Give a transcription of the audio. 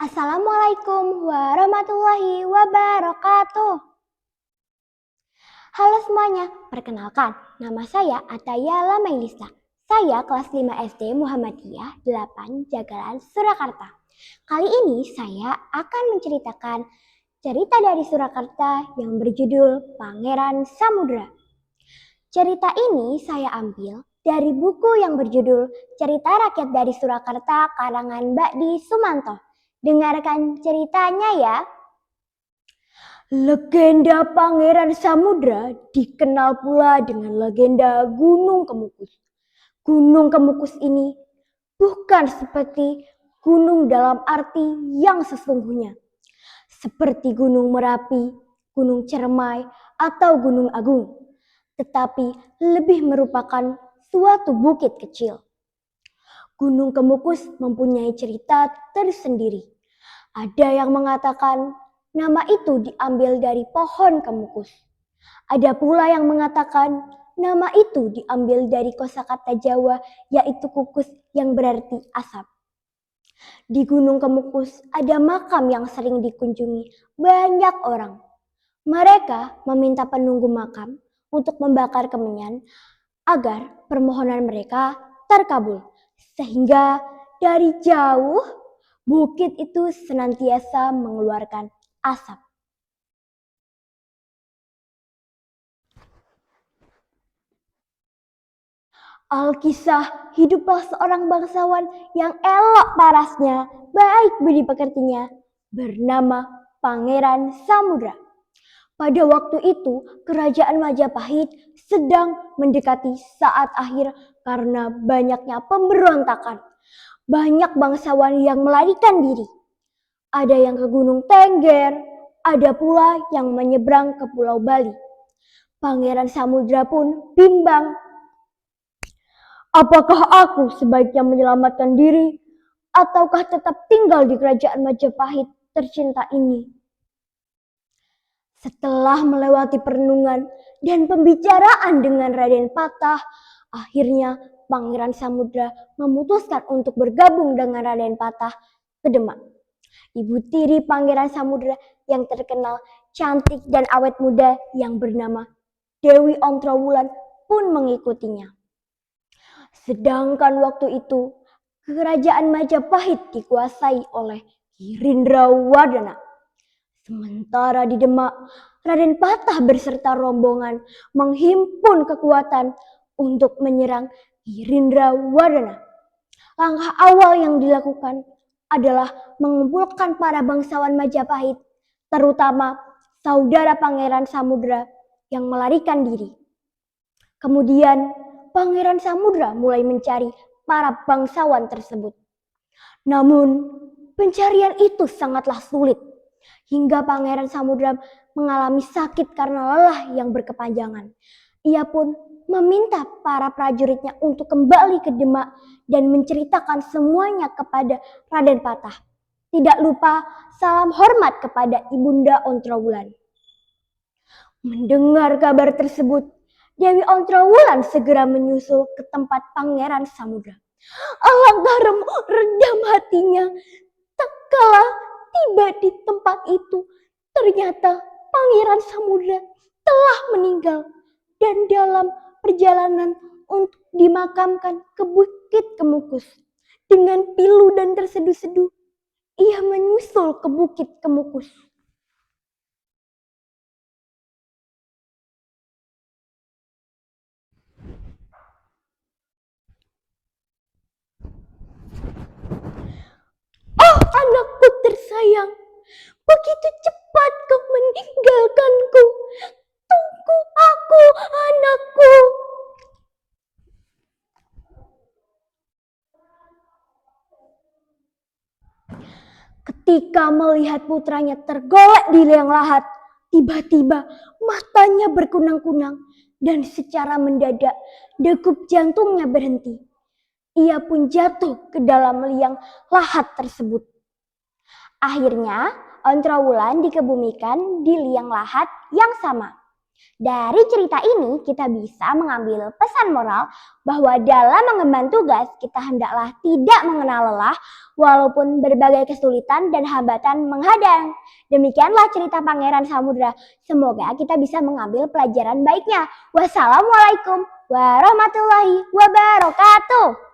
Assalamualaikum warahmatullahi wabarakatuh. Halo semuanya, perkenalkan, nama saya Ataya Lamailisa. Saya kelas 5 SD Muhammadiyah 8 Jagalan, Surakarta. Kali ini saya akan menceritakan cerita dari Surakarta yang berjudul Pangeran Samudra. Cerita ini saya ambil dari buku yang berjudul Cerita Rakyat dari Surakarta karangan Mbak Di Sumanto. Dengarkan ceritanya ya. Legenda Pangeran Samudra dikenal pula dengan legenda Gunung Kemukus. Gunung Kemukus ini bukan seperti gunung dalam arti yang sesungguhnya. Seperti Gunung Merapi, Gunung Ciremai, atau Gunung Agung. Tetapi lebih merupakan suatu bukit kecil. Gunung Kemukus mempunyai cerita tersendiri. Ada yang mengatakan nama itu diambil dari pohon kemukus. Ada pula yang mengatakan nama itu diambil dari kosakata Jawa yaitu kukus yang berarti asap. Di Gunung Kemukus ada makam yang sering dikunjungi banyak orang. Mereka meminta penunggu makam untuk membakar kemenyan agar permohonan mereka terkabul. Sehingga dari jauh bukit itu senantiasa mengeluarkan asap. Alkisah hiduplah seorang bangsawan yang elok parasnya, baik budi pekertinya, bernama Pangeran Samudra. Pada waktu itu, kerajaan Majapahit sedang mendekati saat akhir karena banyaknya pemberontakan. Banyak bangsawan yang melarikan diri. Ada yang ke Gunung Tengger, ada pula yang menyeberang ke Pulau Bali. Pangeran Samudra pun bimbang. Apakah aku sebaiknya menyelamatkan diri ataukah tetap tinggal di kerajaan Majapahit tercinta ini? Setelah melewati perenungan dan pembicaraan dengan Raden Patah, akhirnya Pangeran Samudra memutuskan untuk bergabung dengan Raden Patah ke Demak. Ibu tiri Pangeran Samudra yang terkenal cantik dan awet muda yang bernama Dewi Ontrowulan pun mengikutinya. Sedangkan waktu itu kerajaan Majapahit dikuasai oleh Girindrawardhana. Sementara di Demak, Raden Patah beserta rombongan menghimpun kekuatan untuk menyerang Girindrawardhana. Langkah awal yang dilakukan adalah mengumpulkan para bangsawan Majapahit, terutama saudara Pangeran Samudra yang melarikan diri. Kemudian Pangeran Samudra mulai mencari para bangsawan tersebut. Namun pencarian itu sangatlah sulit, hingga Pangeran Samudra mengalami sakit karena lelah yang berkepanjangan. Ia pun meminta para prajuritnya untuk kembali ke Demak dan menceritakan semuanya kepada Raden Patah. Tidak lupa salam hormat kepada Ibunda Ontrowulan. Mendengar kabar tersebut, Dewi Ontrowulan segera menyusul ke tempat Pangeran Samudra. Alangkah redam hatinya tak kala tiba di tempat itu. Ternyata Pangeran Samudra telah meninggal dan dalam perjalanan untuk dimakamkan ke Bukit Kemukus. Dengan pilu dan terseduh-seduh, ia menyusul ke Bukit Kemukus. Oh anakku tersayang, begitu cepat kau meninggalkanku. Tunggu aku, anakku. Ketika melihat putranya tergolek di liang lahat, tiba-tiba matanya berkunang-kunang dan secara mendadak degup jantungnya berhenti. Ia pun jatuh ke dalam liang lahat tersebut. Akhirnya Ontrowulan dikebumikan di liang lahat yang sama. Dari cerita ini kita bisa mengambil pesan moral bahwa dalam mengemban tugas kita hendaklah tidak mengenal lelah walaupun berbagai kesulitan dan hambatan menghadang. Demikianlah cerita Pangeran Samudra. Semoga kita bisa mengambil pelajaran baiknya. Wassalamualaikum warahmatullahi wabarakatuh.